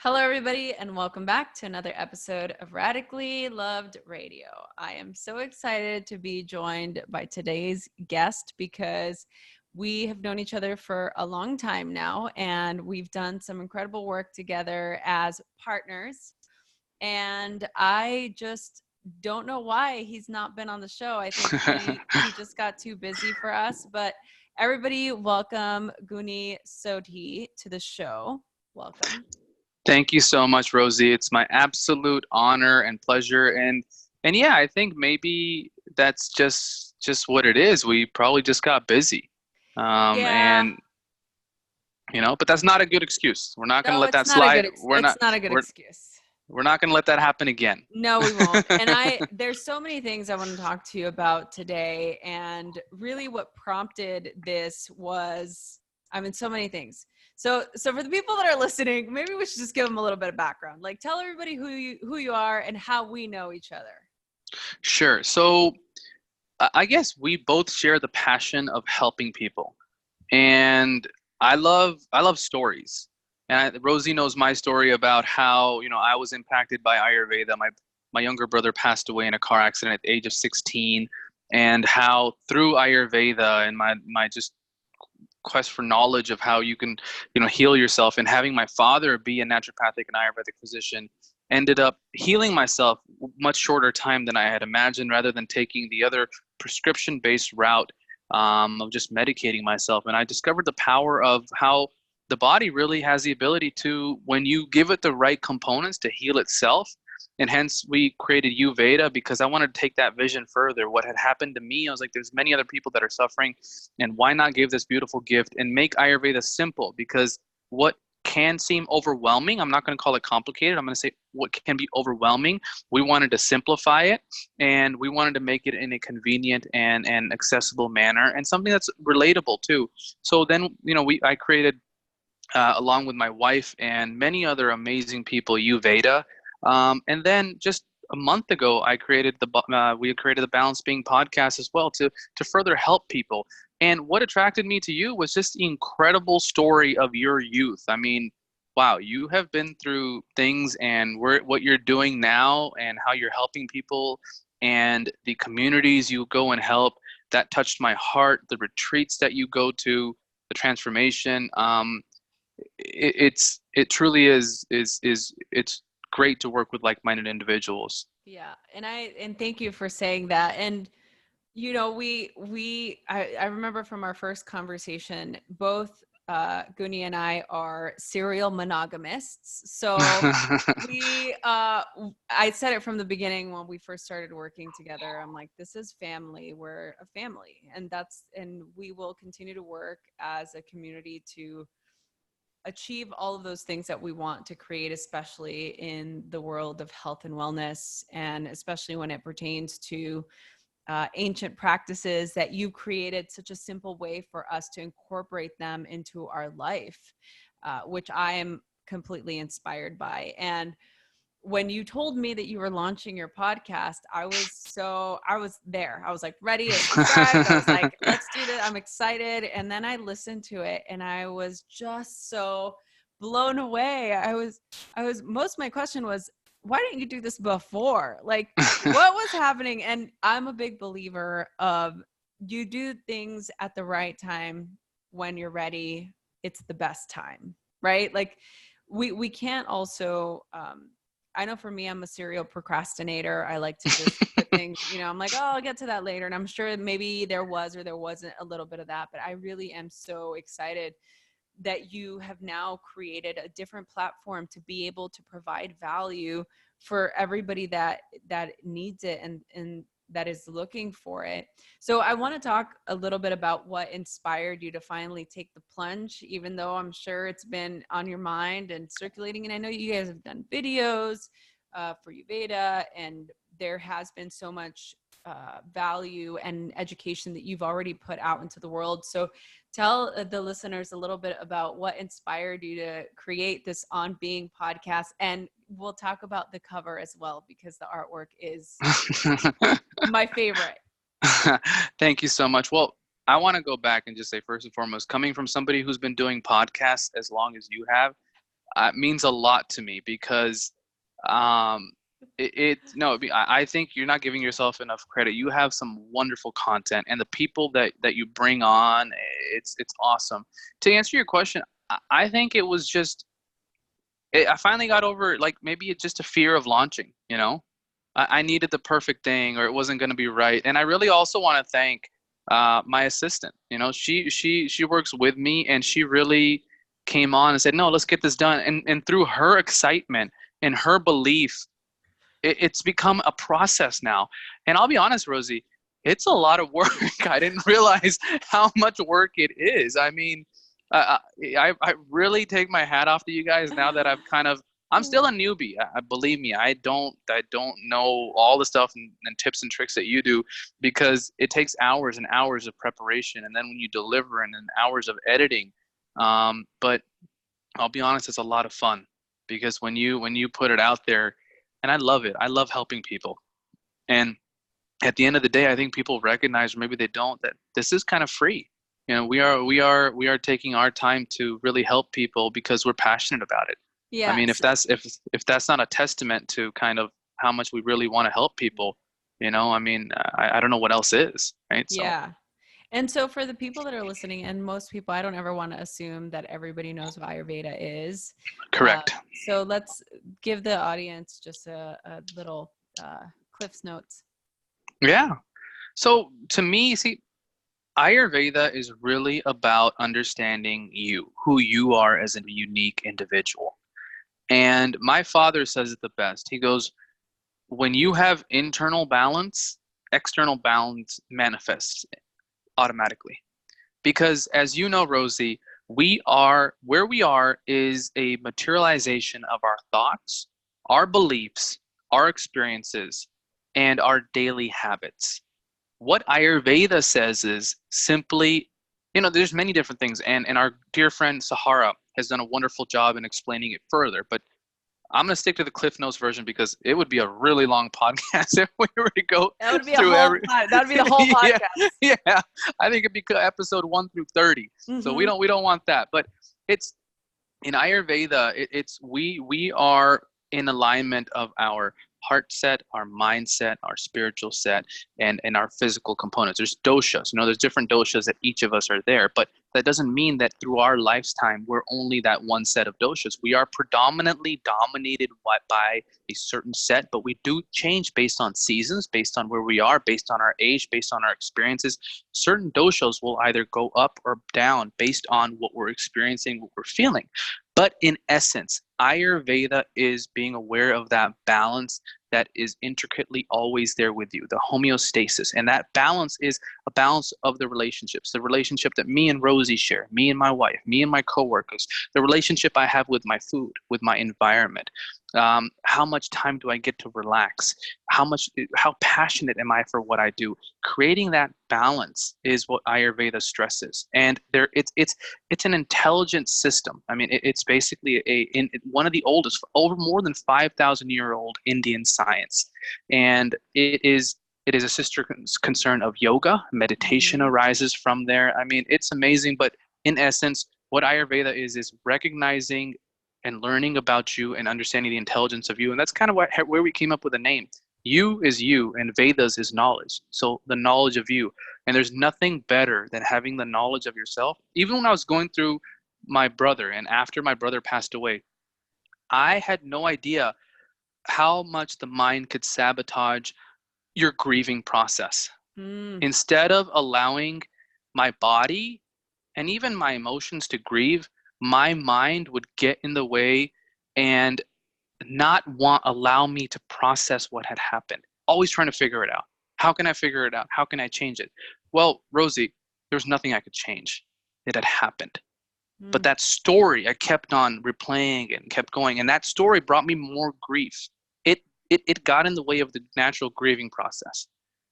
Hello, everybody, and welcome back to another episode of Radically Loved Radio. I am so excited to be joined by today's guest because we have known each other for a long time now, and we've done some incredible work together as partners. And I just don't know why he's not been on the show. I think he just got too busy for us. But everybody, welcome Gunny Sodhi to the show. Welcome. Thank you so much, Rosie. It's my absolute honor and pleasure. And yeah, I think maybe that's just what it is. We probably just got busy. Yeah. And but that's not a good excuse. We're not going to No, let it's that not a slide. good it's not a good excuse. We're not going to let that happen again. No, we won't. And there's so many things I want to talk to you about today. And really what prompted this was, so many things. So for the people that are listening, maybe we should just give them a little bit of background. Like, tell everybody who you are and how we know each other. Sure. So I guess we both share the passion of helping people. And I love stories. And Rosie knows my story about how, I was impacted by Ayurveda. My younger brother passed away in a car accident at the age of 16, and how through Ayurveda and my just quest for knowledge of how you can, heal yourself, and having my father be a naturopathic and Ayurvedic physician ended up healing myself much shorter time than I had imagined, rather than taking the other prescription-based route of just medicating myself. And I discovered the power of how the body really has the ability to, when you give it the right components, to heal itself. And hence we created YouVeda, because I wanted to take that vision further. What had happened to me, I was like, there's many other people that are suffering, and why not give this beautiful gift and make Ayurveda simple? Because what can seem overwhelming, I'm not going to call it complicated, I'm going to say what can be overwhelming, we wanted to simplify it, and we wanted to make it in a convenient and accessible manner, and something that's relatable too. So then, I created, along with my wife and many other amazing people, YouVeda. And then just a month ago, we created the Balanced Being podcast as well, to further help people. And what attracted me to you was just the incredible story of your youth. I mean, wow, you have been through things, and what you're doing now and how you're helping people and the communities you go and help, that touched my heart. The retreats that you go to, the transformation. It truly is it's great to work with like-minded individuals. Yeah. And thank you for saying that. And I remember from our first conversation, both Gunny and I are serial monogamists. So I said it from the beginning when we first started working together. I'm like, this is family. We're a family, and we will continue to work as a community to achieve all of those things that we want to create, especially in the world of health and wellness, and especially when it pertains to ancient practices that you created such a simple way for us to incorporate them into our life, which I am completely inspired by. And when you told me that you were launching your podcast, I was there. I was like ready to subscribe. I was like, let's do this. I'm excited. And then I listened to it, and I was just so blown away. Most of my question was, why didn't you do this before? Like, what was happening? And I'm a big believer of, you do things at the right time. When you're ready, it's the best time, right? Like we can't also, I know for me, I'm a serial procrastinator. I like to just put things, I'm like, oh, I'll get to that later. And I'm sure maybe there was or there wasn't a little bit of that, but I really am so excited that you have now created a different platform to be able to provide value for everybody that needs it and that is looking for it. So I want to talk a little bit about what inspired you to finally take the plunge, even though I'm sure it's been on your mind and circulating. And I know you guys have done videos for YouVeda, and there has been so much value and education that you've already put out into the world. So tell the listeners a little bit about what inspired you to create this On Being podcast. And we'll talk about the cover as well, because the artwork is my favorite. Thank you so much. Well, I want to go back and just say, first and foremost, coming from somebody who's been doing podcasts as long as you have, means a lot to me because um, no, I think you're not giving yourself enough credit. You have some wonderful content, and the people that you bring on, it's awesome. To answer your question, I think it was just I finally got over like maybe it's just a fear of launching. I needed the perfect thing, or it wasn't going to be right. And I really also want to thank my assistant. She works with me, and she really came on and said, "No, let's get this done." And through her excitement and her belief, it's become a process now. And I'll be honest, Rosie, it's a lot of work. I didn't realize how much work it is. I mean, I really take my hat off to you guys now that I'm still a newbie. Believe me, I don't know all the stuff and tips and tricks that you do, because it takes hours and hours of preparation, and then when you deliver, and then hours of editing. But I'll be honest, it's a lot of fun, because when you put it out there, and I love it. I love helping people. And at the end of the day, I think people recognize, or maybe they don't, that this is kind of free. We are taking our time to really help people because we're passionate about it. I mean, Yes. if that's not a testament to kind of how much we really want to help people, I mean, I don't know what else is, right? So Yeah. And so for the people that are listening, and most people, I don't ever want to assume that everybody knows what Ayurveda is. Uh, correct. so let's give the audience just a little Cliff's Notes. Yeah. So to me, see, Ayurveda is really about understanding you, who you are as a unique individual. And my father says it the best. He goes, when you have internal balance, external balance manifests automatically. Because as you know, Rosie, where we are is a materialization of our thoughts, our beliefs, our experiences, and our daily habits. What Ayurveda says is simply, there's many different things, and our dear friend Sahara has done a wonderful job in explaining it further. But I'm going to stick to the Cliff Notes version because it would be a really long podcast if we were to go That would be through every. that would be the whole Yeah, podcast. yeah. I think it'd be episode 1 through 30. So we Mm-hmm. don't want that. But it's in Ayurveda. It's we are in alignment of our heart set, our mindset, our spiritual set, and our physical components. There's doshas. There's different doshas that each of us are there, but that doesn't mean that through our lifetime we're only that one set of doshas. We are predominantly dominated by a certain set, but we do change based on seasons, based on where we are, based on our age, based on our experiences. Certain doshas will either go up or down based on what we're experiencing, what we're feeling. But in essence, Ayurveda is being aware of that balance that is intricately always there with you, the homeostasis. And that balance is a balance of the relationships, the relationship that me and Rosie share, me and my wife, me and my coworkers, the relationship I have with my food, with my environment. How much time do I get to relax? How passionate am I for what I do? Creating that balance is what Ayurveda stresses. And it's an intelligent system. I mean, it's basically one of the oldest, over more than 5,000-year-old Indian science. And it is a sister concern of yoga. Meditation Mm-hmm. arises from there. I mean, it's amazing. But in essence, what Ayurveda is recognizing and learning about you and understanding the intelligence of you. And that's kind of where we came up with the name. You is you, and Vedas is knowledge. So the knowledge of you. And there's nothing better than having the knowledge of yourself. Even when I was going through my brother, and after my brother passed away, I had no idea how much the mind could sabotage your grieving process. Mm. Instead of allowing my body and even my emotions to grieve, my mind would get in the way and not allow me to process what had happened. Always trying to figure it out. How can I figure it out? How can I change it? Well, Rosie, there's nothing I could change. It had happened. But Mm. that story, I kept on replaying it and kept going. And that story brought me more grief. It got in the way of the natural grieving process.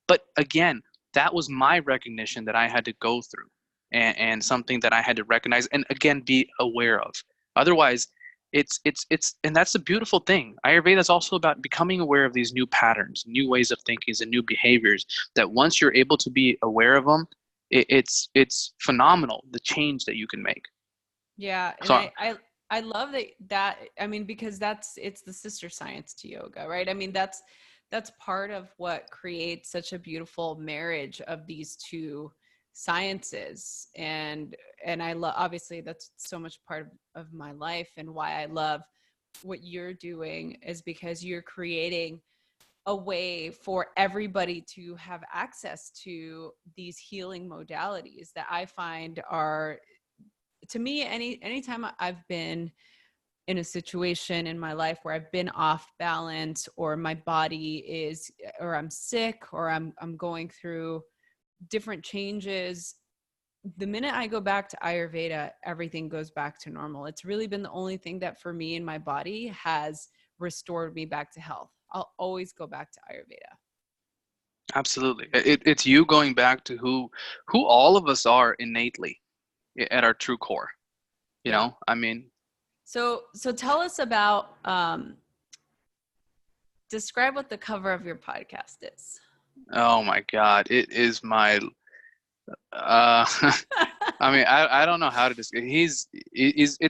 But again, that was my recognition that I had to go through, and something that I had to recognize and again be aware of. Otherwise, and that's the beautiful thing. Ayurveda is also about becoming aware of these new patterns, new ways of thinking, and new behaviors. That once you're able to be aware of them, it's phenomenal the change that you can make. Yeah, and So I I love I mean, because it's the sister science to yoga, right? I mean, that's part of what creates such a beautiful marriage of these two sciences. And I love, obviously that's so much part of my life, and why I love what you're doing is because you're creating a way for everybody to have access to these healing modalities that I find are, to me, anytime I've been in a situation in my life where I've been off balance, or my body is, or I'm sick, or I'm going through different changes, the minute I go back to Ayurveda, everything goes back to normal. It's really been the only thing that for me and my body has restored me back to health. I'll always go back to Ayurveda. Absolutely. It's you going back to who all of us are innately at our true core. You Yeah. know, I mean, So tell us about, describe what the cover of your podcast is. oh my God, it is my uh I mean, I don't know how to describe. It's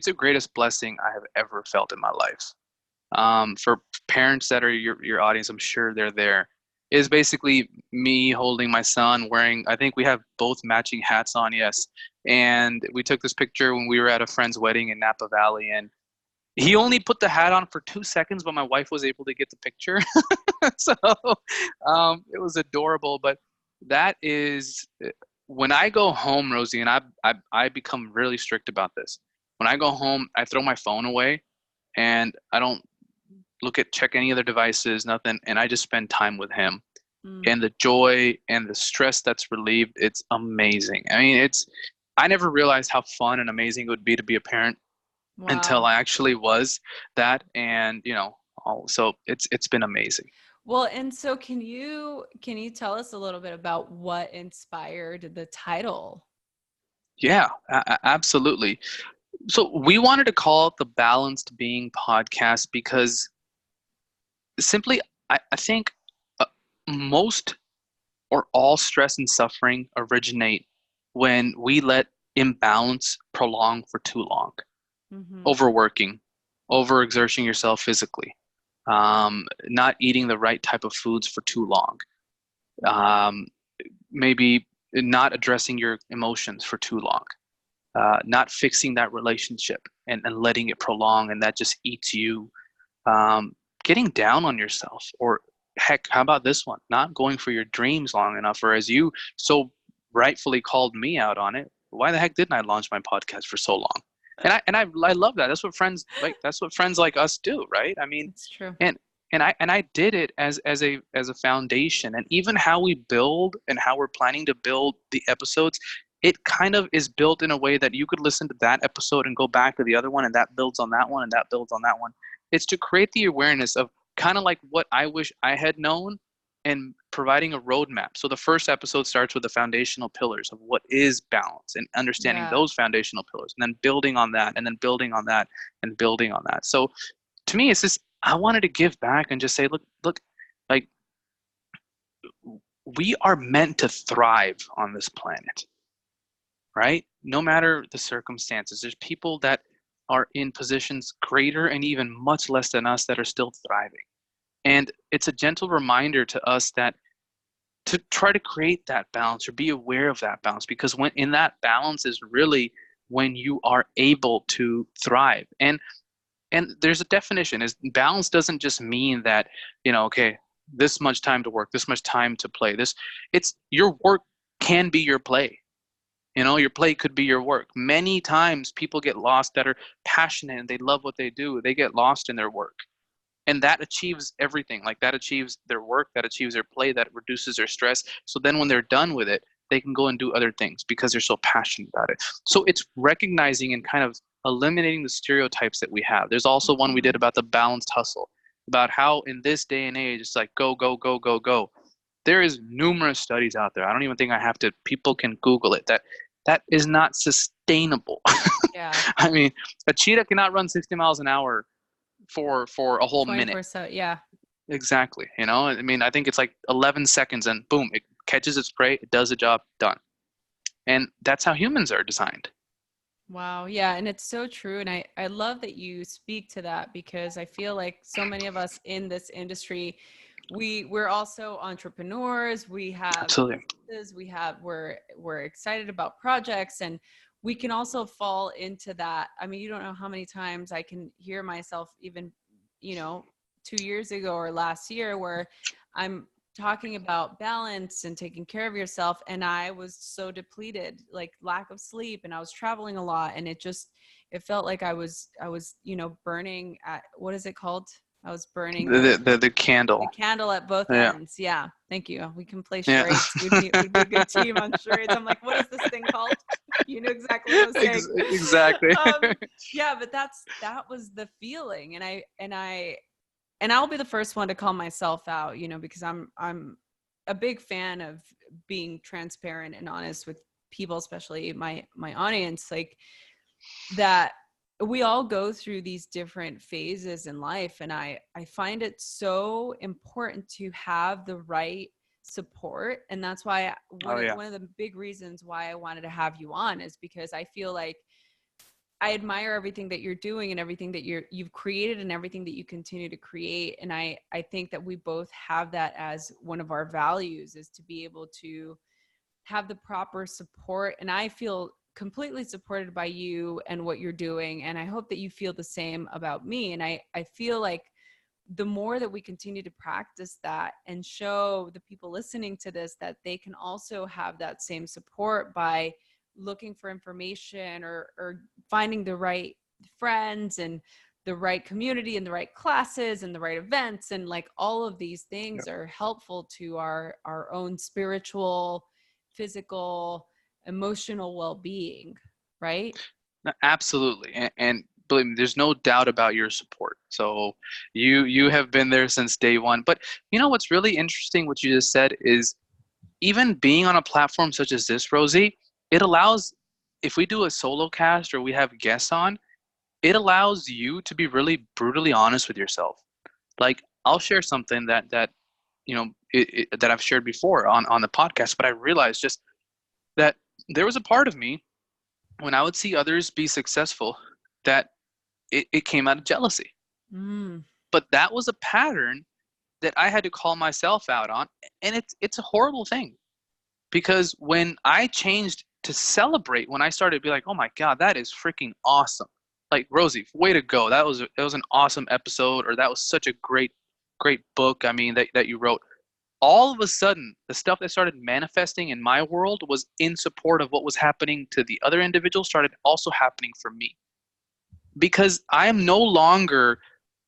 the greatest blessing I have ever felt in my life. For parents that are your audience, I'm sure they're there. Is basically me holding my son, wearing, I think we have both matching hats on, yes. And we took this picture when we were at a friend's wedding in Napa Valley, and he only put the hat on for 2 seconds, but my wife was able to get the picture. So it was adorable. But that is when I go home, Rosie, and I become really strict about this. When I go home, I throw my phone away, and I don't check any other devices, nothing, and I just spend time with him. Mm. And the joy and the stress that's relieved, it's amazing. I mean, I never realized how fun and amazing it would be to be a parent until Wow. I actually was that. And so it's been amazing. Well, and so can you tell us a little bit about what inspired the title? Yeah, absolutely. So we wanted to call it the Balanced Being Podcast because simply, I think uh, most or all stress and suffering originate when we let imbalance prolong for too long. Mm-hmm. Overworking, overexerting yourself physically, not eating the right type of foods for too long, um, maybe not addressing your emotions for too long, not fixing that relationship and letting it prolong, and that just eats you. Um, Getting down on yourself, or heck, how about this one? Not going for your dreams long enough, or as you so rightfully called me out on it, why the heck didn't I launch my podcast for so long? And I love that. That's what friends like. That's what friends like us do, right? I mean, It's true. and and I did it as a foundation, and even how we build and how we're planning to build the episodes. It kind of is built in a way that you could listen to that episode and go back to the other one, and that builds on that one, and that builds on that one. It's to create the awareness of kind of like what I wish I had known, and providing a roadmap. So the first episode starts with the foundational pillars of what is balance and understanding Yeah. those foundational pillars, and then building on that, and then building on that, and building on that. So to me, it's just I wanted to give back and just say, look, like we are meant to thrive on this planet, right? No matter the circumstances, there's people that are in positions greater and even much less than us that are still thriving. And it's a gentle reminder to us that to try to create that balance or be aware of that balance, because when in that balance is really when you are able to thrive. And there's a definition. Is balance doesn't just mean that, okay, this much time to work, this much time to play. It's your work can be your play. Your play could be your work. Many times people get lost that are passionate and they love what they do. They get lost in their work. And that achieves everything. Like that achieves their work, that achieves their play, that reduces their stress. So then when they're done with it, they can go and do other things because they're so passionate about it. So it's recognizing and kind of eliminating the stereotypes that we have. There's also one we did Mm. about the balanced hustle, about how in this day and age, it's like go, go, go, go, go. There is numerous studies out there. I don't even think I have to, people can Google it, that is not sustainable. Yeah. I mean, a cheetah cannot run 60 miles an hour for a whole minute. 24 so yeah. Exactly. I mean, I think it's like 11 seconds and boom, it catches its prey, it does the job, done. And that's how humans are designed. Wow. Yeah. And it's so true. And I love that you speak to that, because I feel like so many of us in this industry, we're also entrepreneurs. We have Absolutely. businesses, we're excited about projects, and we can also fall into that. I mean, you don't know how many times I can hear myself, even, you know, 2 years ago or last year, where I'm talking about balance and taking care of yourself, and I was so depleted, like lack of sleep, and I was traveling a lot, and it felt like I was burning at, what is it called, I was burning The the candle. candle at both Yeah. ends. Yeah, thank you. We can play Yeah. charades. We'd be a good team on charades. I'm like, what is this thing called? You know exactly what I'm saying. Exactly. Yeah, but that was the feeling, and I'll be the first one to call myself out, because I'm a big fan of being transparent and honest with people, especially my audience, like that. We all go through these different phases in life, and I find it so important to have the right support. And that's why Oh yeah. one of the big reasons why I wanted to have you on is because I feel like I admire everything that you're doing and everything that you've created and everything that you continue to create. And I think that we both have that as one of our values, is to be able to have the proper support. And I feel completely supported by you and what you're doing. And I hope that you feel the same about me. And I feel like the more that we continue to practice that and show the people listening to this that they can also have that same support by looking for information, or finding the right friends and the right community and the right classes and the right events, and like all of these things are helpful to our own spiritual, physical, emotional well-being, right? No, absolutely, and believe me, there's no doubt about your support. So you have been there since day one. But you know what's really interesting? What you just said is even being on a platform such as this, Rosie, it allows, if we do a solo cast or we have guests on, it allows you to be really brutally honest with yourself. Like I'll share something that that I've shared before on the podcast, but I realized just that there was a part of me when I would see others be successful that it came out of jealousy. Mm, But that was a pattern that I had to call myself out on, and it's a horrible thing because when I changed to celebrate, when I started to be like, "Oh my God, that is freaking awesome!" Like Rosie, way to go! That was an awesome episode, or that was such a great book. I mean, that you wrote. All of a sudden, the stuff that started manifesting in my world was in support of what was happening to the other individuals, started also happening for me because I am no longer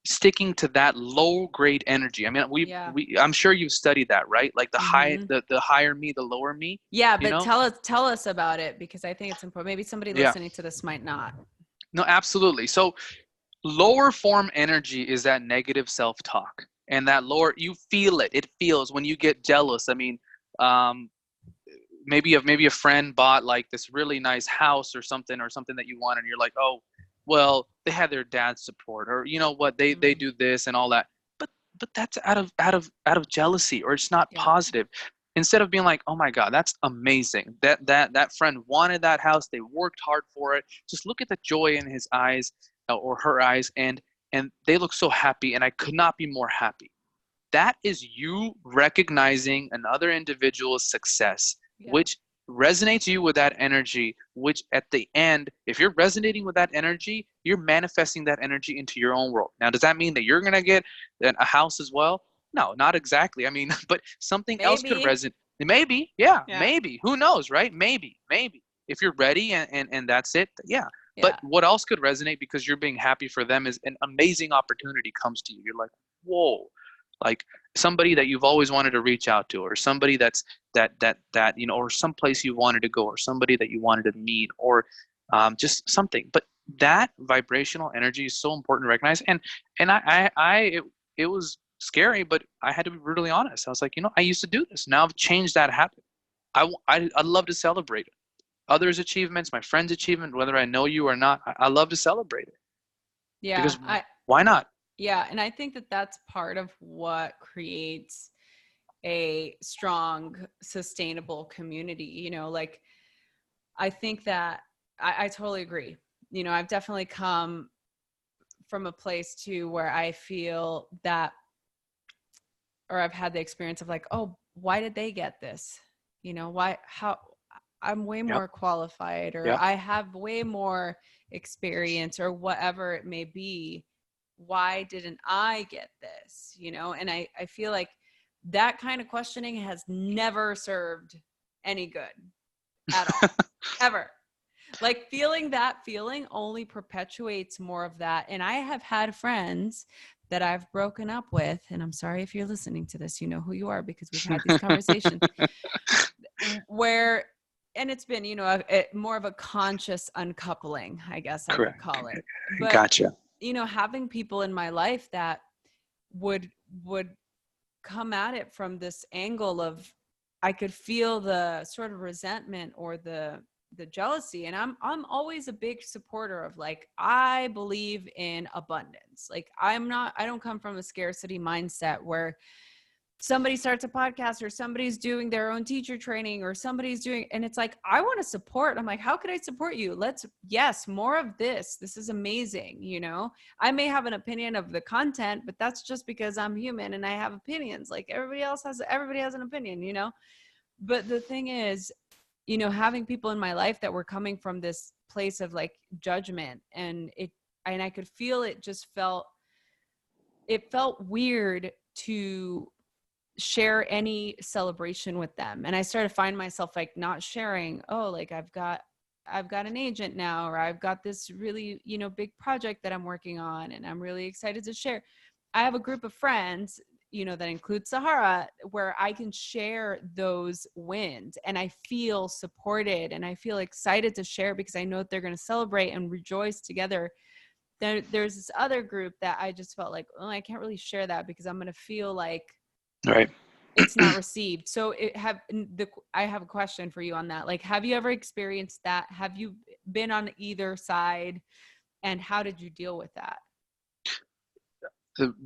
sticking to that low grade energy. I mean, yeah. I'm sure you've studied that, right? Like Hmm. the higher me, the lower me, Yeah, you but know? tell us about it, because I think it's important. Maybe somebody Yeah. listening to this might not. No, absolutely. So lower form energy is that negative self-talk. And that lower, you feel it. It feels when you get jealous. I mean, um, maybe a friend bought like this really nice house or something that you want, and you're like, oh, well, they had their dad's support, or you know what, they Mm, do this and all that. but but that's out of jealousy, or it's not yeah. positive. Instead of being like, oh my God, that's amazing, that friend wanted that house, they worked hard for it, just look at the joy in his eyes, or her eyes, and they look so happy, and I could not be more happy. That is you recognizing another individual's success, Yeah. which resonates you with that energy, which at the end, if you're resonating with that energy, you're manifesting that energy into your own world. Now, does that mean that you're going to get a house as well? No, not exactly. I mean, but something else could Maybe. resonate. Maybe, yeah, Yeah. maybe. Who knows, right? Maybe. If you're ready and that's it, yeah. But Yeah. what else could resonate because you're being happy for them is an amazing opportunity comes to you. You're like, whoa, like somebody that you've always wanted to reach out to, or somebody that or someplace you wanted to go, or somebody that you wanted to meet, or just something. But that vibrational energy is so important to recognize. And it was scary, but I had to be brutally honest. I was like, I used to do this. Now I've changed that habit. I love to celebrate it. Others' achievements, my friends' achievement, whether I know you or not, I love to celebrate it Yeah. because why not? Yeah, and I think that that's part of what creates a strong, sustainable community. Like, I think that I totally agree. You know, I've definitely come from a place too where I feel that, or I've had the experience of like, oh, why did they get this? You know, why, how, I'm way Yep. more qualified, or Yep. I have way more experience, or whatever it may be. Why didn't I get this? You know, and I feel like that kind of questioning has never served any good at all, ever. Like feeling that feeling only perpetuates more of that. And I have had friends that I've broken up with, and I'm sorry if you're listening to this, you know who you are because we've had these conversations where, and it's been, you know, more of a conscious uncoupling, I guess I would Correct. call it. But, Gotcha. you know, having people in my life that would come at it from this angle of, I could feel the sort of resentment or the jealousy. And I'm always a big supporter of like, I believe in abundance. Like I don't come from a scarcity mindset where somebody starts a podcast or somebody's doing their own teacher training or somebody's doing, and it's like, I want to support. I'm like, how could I support you? Yes, more of this. This is amazing. You know, I may have an opinion of the content, but that's just because I'm human and I have opinions. Like everybody has an opinion, you know? But the thing is, you know, having people in my life that were coming from this place of like judgment, and I could feel it felt weird to share any celebration with them. And I started to find myself like not sharing, oh, like I've got an agent now, or I've got this really, you know, big project that I'm working on and I'm really excited to share. I have a group of friends, you know, that includes Sahara, where I can share those wins and I feel supported and I feel excited to share because I know that they're going to celebrate and rejoice together. There's this other group that I just felt like, oh, I can't really share that because I'm going to feel like Right. it's not received. So I have a question for you on that. Like, have you ever experienced that? Have you been on either side, and how did you deal with that?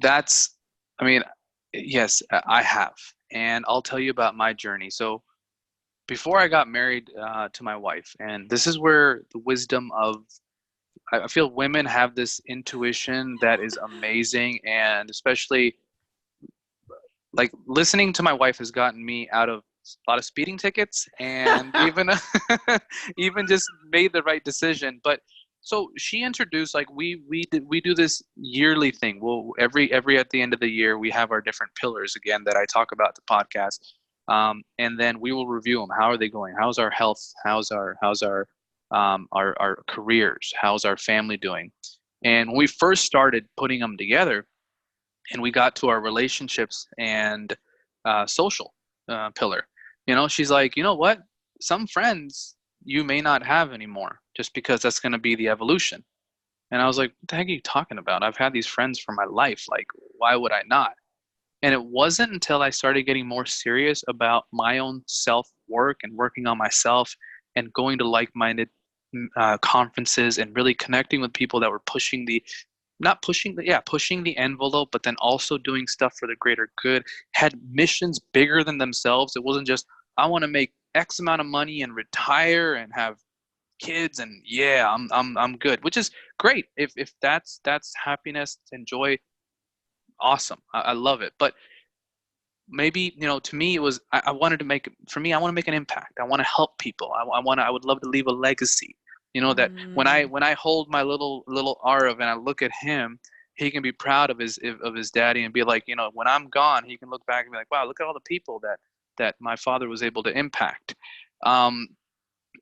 That's, I mean, yes, I have. And I'll tell you about my journey. So before I got married to my wife, and this is where the wisdom of, I feel women have this intuition that is amazing. And especially like listening to my wife has gotten me out of a lot of speeding tickets and even even just made the right decision. But so she introduced, like, we do this yearly thing. Well, every at the end of the year we have our different pillars again that I talk about the podcast, and then we will review them. How are they going? How's our health? How's our careers? How's our family doing? And when we first started putting them together, and we got to our relationships and social pillar, you know, she's like, you know what, some friends you may not have anymore just because that's going to be the evolution. And I was like, what the heck are you talking about? I've had these friends for my life, like why would I not? And it wasn't until I started getting more serious about my own self work and working on myself and going to like-minded conferences and really connecting with people that were pushing the not pushing the yeah pushing the envelope, but then also doing stuff for the greater good, had missions bigger than themselves. It wasn't just, I want to make X amount of money and retire and have kids and yeah, I'm good, which is great. If that's happiness and joy, awesome. I love it. But maybe, you know, to me it was, I wanted to make, for me, I want to make an impact. I want to help people. I would love to leave a legacy, you know, that when I hold my little Arav and I look at him, he can be proud of his daddy and be like, you know, when I'm gone, he can look back and be like, wow, look at all the people that my father was able to impact.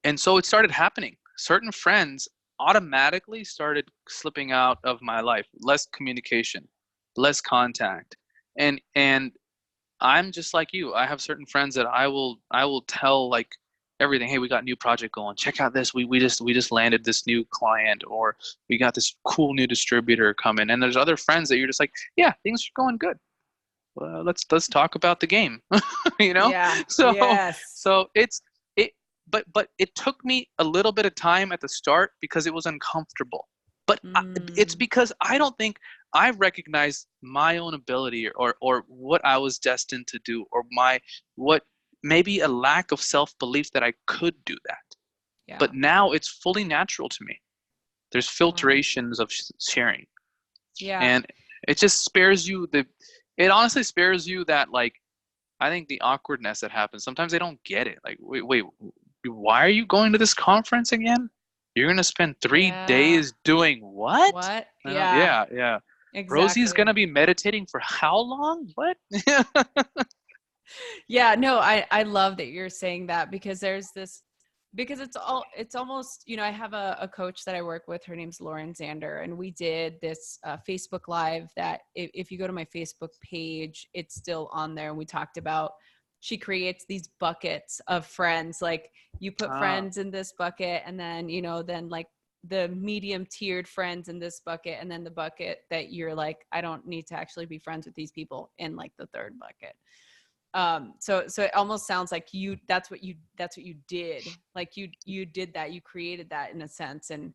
And so it started happening. Certain friends automatically started slipping out of my life, less communication, less contact. And I'm just like you. I have certain friends that I will tell like everything. Hey, we got a new project going. Check out this. We just landed this new client, or we got this cool new distributor coming. And there's other friends that you're just like, yeah, things are going good. Well, let's talk about the game. You know? Yeah. So Yes. so it but it took me a little bit of time at the start because it was uncomfortable. But it's because I don't think I recognized my own ability, or what I was destined to do, or what maybe a lack of self-belief that I could do that. Yeah. But now it's fully natural to me. There's Wow. filtrations of sharing, Yeah. and it just spares you it honestly spares you that, like, I think the awkwardness that happens. Sometimes they don't get it. Like, wait, why are you going to this conference again? You're gonna spend three Yeah. days doing what? What? Yeah. Yeah, yeah. Rosie's Exactly. gonna be meditating for how long? What? Yeah, no, I love that you're saying that, because there's this, because it's almost, I have a coach that I work with. Her name's Lauren Zander, and we did this Facebook live that, if you go to my Facebook page, it's still on there. And we talked about, she creates these buckets of friends. Like, you put Ah, friends in this bucket, and then, then like the medium tiered friends in this bucket, and then the bucket that you're like, I don't need to actually be friends with these people, in like the third bucket. So it almost sounds like that's what you did. Like, you did that, you created that in a sense. And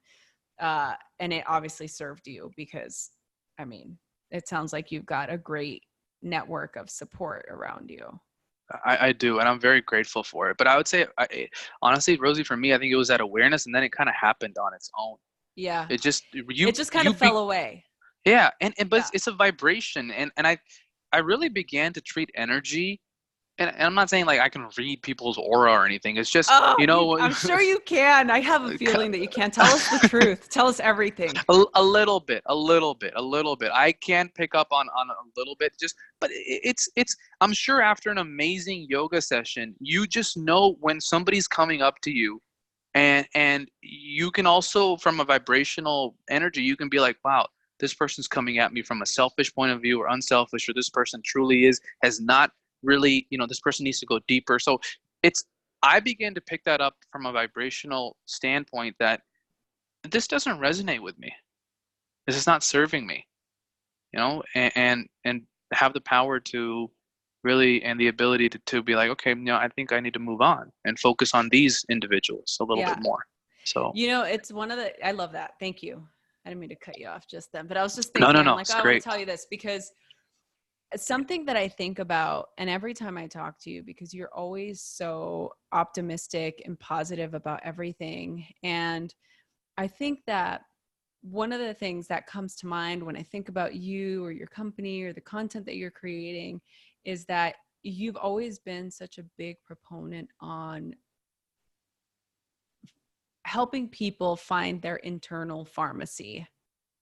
it obviously served you, because, I mean, it sounds like you've got a great network of support around you. I do, and I'm very grateful for it. But I would say, honestly, Rosie, for me, I think it was that awareness, and then it kind of happened on its own. Yeah, It just it just kind of fell away. yeah, and but Yeah. it's a vibration, and I really began to treat energy. And I'm not saying like I can read people's aura or anything. It's just, Oh, I'm sure you can. I have a feeling that you can. Tell us the truth. Tell us everything. a little bit, a little bit, a little bit. I can pick up on a little bit, just, but it's. I'm sure after an amazing yoga session, you just know when somebody's coming up to you, and you can also, from a vibrational energy, you can be like, wow, this person's coming at me from a selfish point of view or unselfish, or this person truly has not really, this person needs to go deeper. So it's, I begin to pick that up from a vibrational standpoint, that this doesn't resonate with me. This is not serving me, and have the power to really, and the ability to be like, okay, I think I need to move on and focus on these individuals a little bit Yeah. more. So It's one of the, I love that. Thank you. I didn't mean to cut you off just then, but I was just no, thinking, no, I'm no, like, it's oh, I want great. to tell you this, because something that I think about, and every time I talk to you, because you're always so optimistic and positive about everything. And I think that one of the things that comes to mind when I think about you or your company or the content that you're creating is that you've always been such a big proponent on helping people find their internal pharmacy.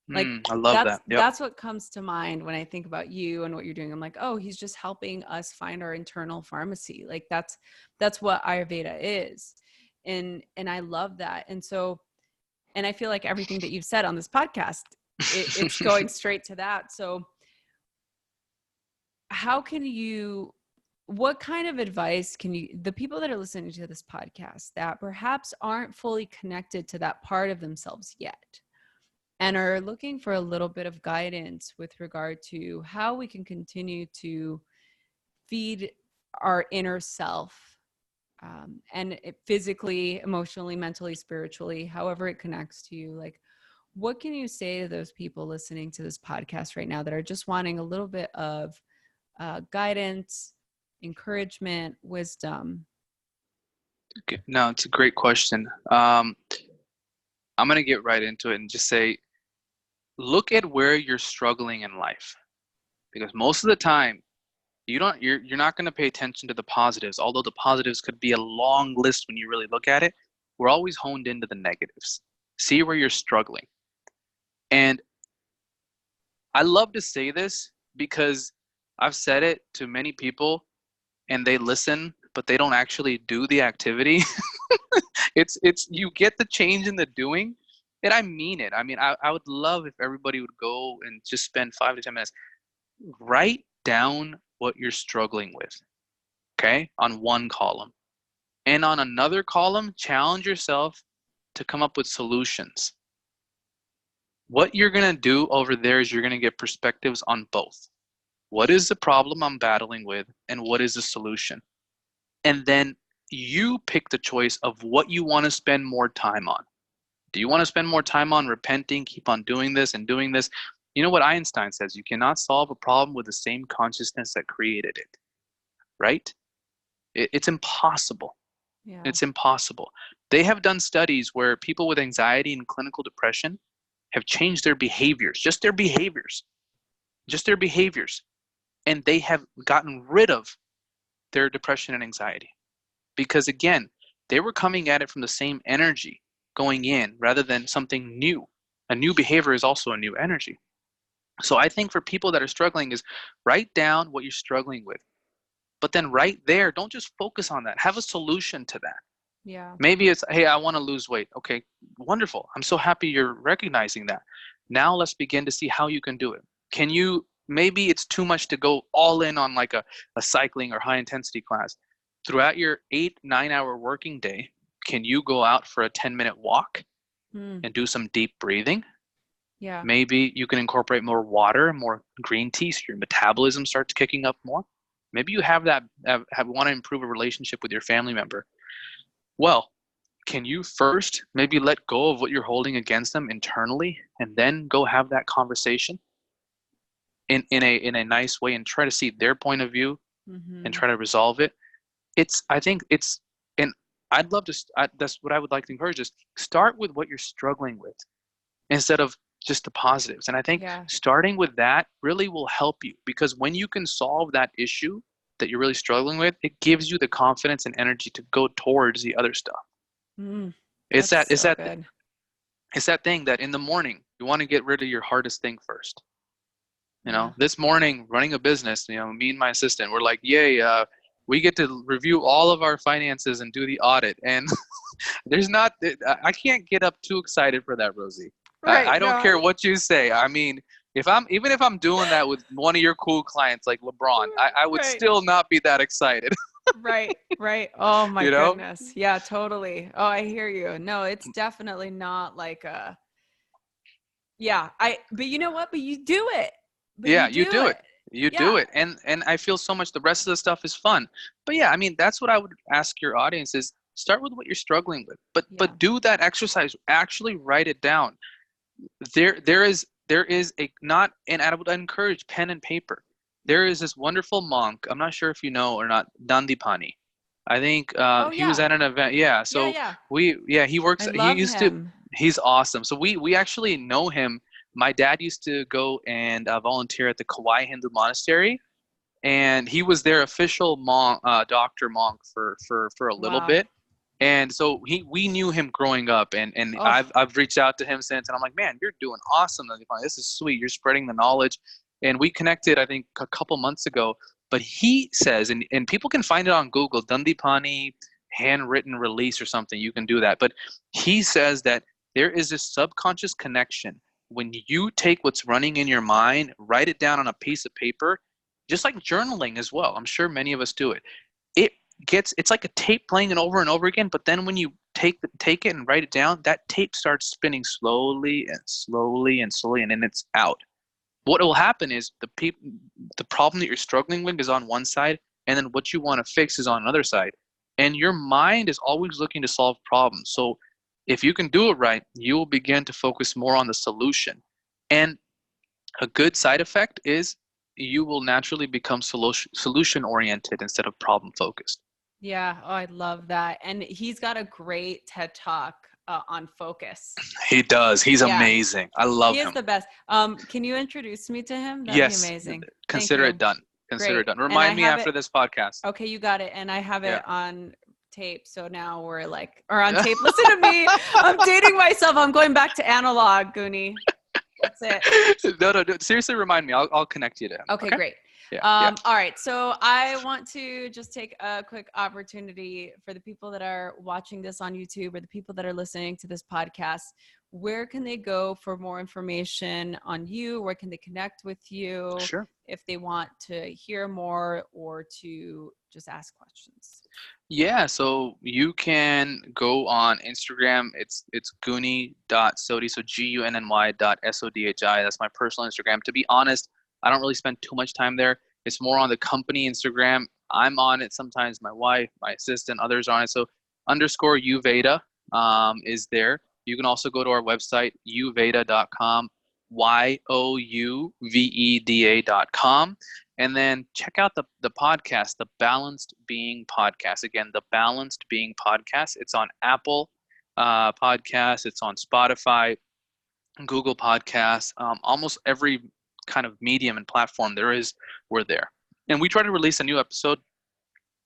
Like, I love that's that. Yep. that's what comes to mind when I think about you and what you're doing. I'm like, oh, he's just helping us find our internal pharmacy. Like, that's what Ayurveda is. And I love that. And I feel like everything that you've said on this podcast, it's going straight to that. So how can you, what kind of advice can you, the people that are listening to this podcast that perhaps aren't fully connected to that part of themselves yet, and are looking for a little bit of guidance with regard to how we can continue to feed our inner self, and physically, emotionally, mentally, spiritually, however it connects to you, like, what can you say to those people listening to this podcast right now that are just wanting a little bit of guidance, encouragement, wisdom? No, it's a great question. I'm gonna get right into it and just say, look at where you're struggling in life, because most of the time you're not going to pay attention to the positives, although the positives could be a long list when you really look at it. We're always honed into the negatives. See where you're struggling. And I love to say this because I've said it to many people, and they listen, but they don't actually do the activity. It's you get the change in the doing, and I mean it. I mean, I would love if everybody would go and just spend 5 to 10 minutes, write down what you're struggling with, okay, on one column. And on another column, challenge yourself to come up with solutions. What you're going to do over there is you're going to get perspectives on both. What is the problem I'm battling with, and what is the solution? And then you pick the choice of what you want to spend more time on. Do you want to spend more time on repenting, keep on doing this and doing this? You know what Einstein says? You cannot solve a problem with the same consciousness that created it, right? It's impossible. Yeah. It's impossible. They have done studies where people with anxiety and clinical depression have changed their behaviors, just their behaviors, and they have gotten rid of their depression and anxiety. Because again, they were coming at it from the same energy going in rather than something new. A new behavior is also a new energy. So I think for people that are struggling is write down what you're struggling with. But then right there, don't just focus on that. Have a solution to that. Yeah. Maybe it's, hey, I want to lose weight. Okay, wonderful. I'm so happy you're recognizing that. Now let's begin to see how you can do it. Can you, maybe it's too much to go all in on like a cycling or high intensity class. Throughout your 8-9 hour working day, can you go out for a 10-minute walk and do some deep breathing? Yeah. Maybe you can incorporate more water, more green tea, so your metabolism starts kicking up more. Maybe you have that, want to improve a relationship with your family member. Well, can you first maybe let go of what you're holding against them internally and then go have that conversation in a nice way and try to see their point of view and try to resolve it? I think it's, and I'd love to, that's what I would like to encourage is start with what you're struggling with instead of just the positives. And I think starting with that really will help you, because when you can solve that issue that you're really struggling with, it gives you the confidence and energy to go towards the other stuff. It's that thing that in the morning you want to get rid of your hardest thing first. This morning running a business, me and my assistant, we're like, yay, we get to review all of our finances and do the audit. And I can't get up too excited for that, Rosie. Right, I don't care what you say. I mean, even if I'm doing that with one of your cool clients like LeBron, I would still not be that excited. Right. Oh my goodness. Yeah, totally. Oh, I hear you. No, it's definitely not like a, but you know what? But you do it. You do it. You do it. And I feel so much, the rest of the stuff is fun. But yeah, I mean, that's what I would ask your audience is start with what you're struggling with, but do that exercise, actually write it down. There is a not, and I would encourage pen and paper. There is this wonderful monk. I'm not sure if you know or not, Dandipani. I think he was at an event. Yeah. So he works. I love him. He's awesome. So we actually know him. My dad used to go and volunteer at the Kauai Hindu monastery, and he was their official monk, doctor monk for a little bit. And so we knew him growing up, and I've reached out to him since, and I'm like, man, you're doing awesome. This is sweet. You're spreading the knowledge. And we connected, I think, a couple months ago. But he says, and people can find it on Google, Dandipani handwritten release or something. You can do that. But he says that there is this subconscious connection. When you take what's running in your mind, write it down on a piece of paper, just like journaling as well. I'm sure many of us do it. It's like a tape playing it over and over again, but then when you take it and write it down, that tape starts spinning slowly and slowly and slowly, and then it's out. What will happen is the problem that you're struggling with is on one side, and then what you want to fix is on another side. And your mind is always looking to solve problems. So if you can do it right, you will begin to focus more on the solution. And a good side effect is you will naturally become solution oriented instead of problem focused. Yeah. Oh, I love that. And he's got a great TED Talk on focus. He does. He's amazing. I love him. He is the best. Can you introduce me to him? That'd be amazing. Consider it done. Consider it done. Remind me after this podcast. Okay, you got it. And I have it on tape. So now we're like, or on tape. Listen to me. I'm dating myself. I'm going back to analog, Gunny. That's it. No. Seriously, remind me. I'll connect you to him. Okay, great. All right. So I want to just take a quick opportunity for the people that are watching this on YouTube or the people that are listening to this podcast. Where can they go for more information on you? Where can they connect with you? Sure. If they want to hear more or to just ask questions. Yeah, so you can go on Instagram. It's Gunny.Sodhi, so Gunny.Sodhi. That's my personal Instagram. To be honest, I don't really spend too much time there. It's more on the company Instagram. I'm on it sometimes. My wife, my assistant, others are on it. So _ YouVeda is there. You can also go to our website, youveda.com, youveda.com. And then check out the podcast, the Balanced Being Podcast. Again, the Balanced Being Podcast. It's on Apple, Podcasts. It's on Spotify, Google Podcasts, almost every kind of medium and platform there is, we're there. And we try to release a new episode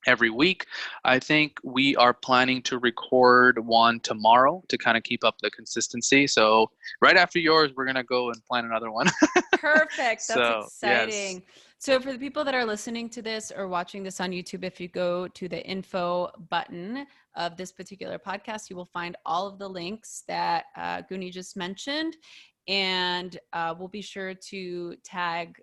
every week. I think we are planning to record one tomorrow to kind of keep up the consistency. So right after yours, we're going to go and plan another one. Perfect. That's So, yes. exciting. So for the people that are listening to this or watching this on YouTube, if you go to the info button of this particular podcast, you will find all of the links that Gunny just mentioned. And we'll be sure to tag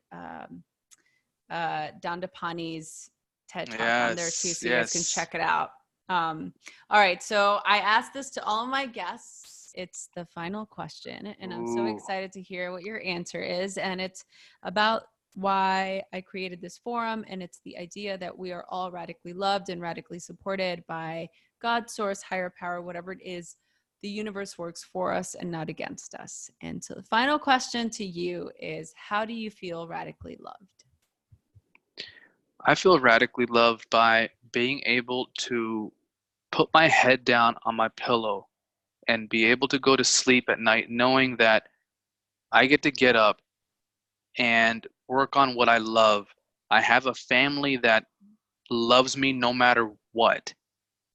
Dandapani's TED Talk on there too, Yes. so you guys can Yes. check it out. All right, so I asked this to all of my guests. It's the final question, and I'm so Ooh. excited to hear what your answer is. And it's about why I created this forum, and it's the idea that we are all radically loved and radically supported by God, source, higher power, whatever it is. The universe works for us and not against us. And so the final question to you is, how do you feel radically loved? I feel radically loved by being able to put my head down on my pillow and be able to go to sleep at night knowing that I get to get up and work on what I love. I have a family that loves me no matter what.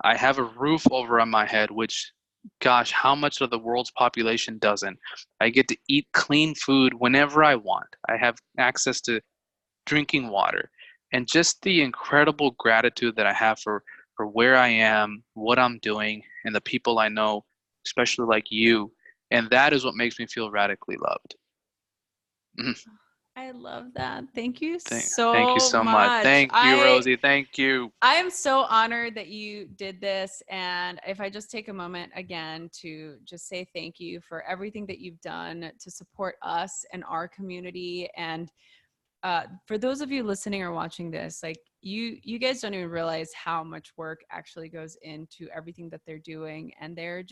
I have a roof over my head, which, gosh, how much of the world's population doesn't? I get to eat clean food whenever I want. I have access to drinking water. And just the incredible gratitude that I have for where I am, what I'm doing, and the people I know, especially like you. And that is what makes me feel radically loved. Mhm. I love that. Thank you Thank you so so much. much. Thank you, Rosie. Thank you. I am so honored that you did this. And if I just take a moment again to just say thank you for everything that you've done to support us and our community. And for those of you listening or watching this, like you guys don't even realize how much work actually goes into everything that they're doing. And they're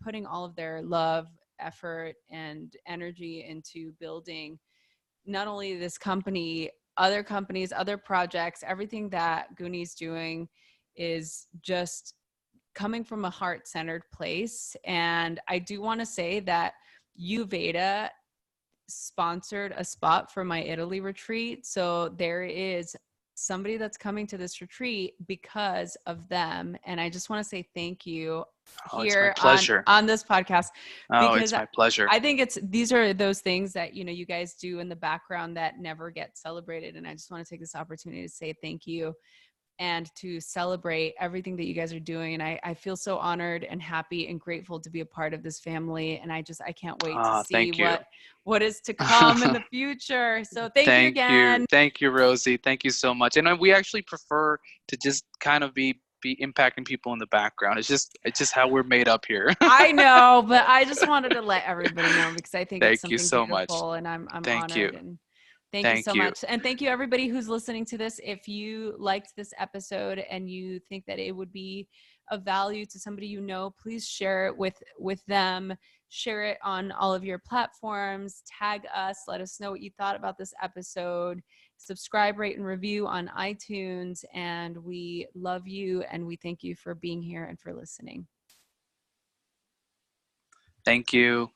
putting all of their love, effort, and energy into building not only this company, other companies, other projects. Everything that Gunny's doing is just coming from a heart-centered place. And I do want to say that YouVeda sponsored a spot for my Italy retreat. So there is somebody that's coming to this retreat because of them. And I just want to say thank you Oh, it's my here pleasure. on this podcast, Oh, because it's my pleasure. I think these are those things that, you guys do in the background that never get celebrated. And I just want to take this opportunity to say thank you and to celebrate everything that you guys are doing. And I feel so honored and happy and grateful to be a part of this family. And I can't wait to see Thank you. what is to come in the future. So thank you Thank you. again. Thank you, Rosie. Thank you so much. And we actually prefer to just kind of be impacting people in the background. It's just how we're made up here. I know, but I just wanted to let everybody know because I think it's Thank you something so much. beautiful, and I'm Thank you. honored, and thank you so Thank you. much. And thank you everybody who's listening to this. If you liked this episode and you think that it would be of value to somebody please share it with them. Share it on all of your platforms. Tag us. Let us know what you thought about this episode. Subscribe, rate, and review on iTunes. And we love you, and we thank you for being here and for listening. Thank you.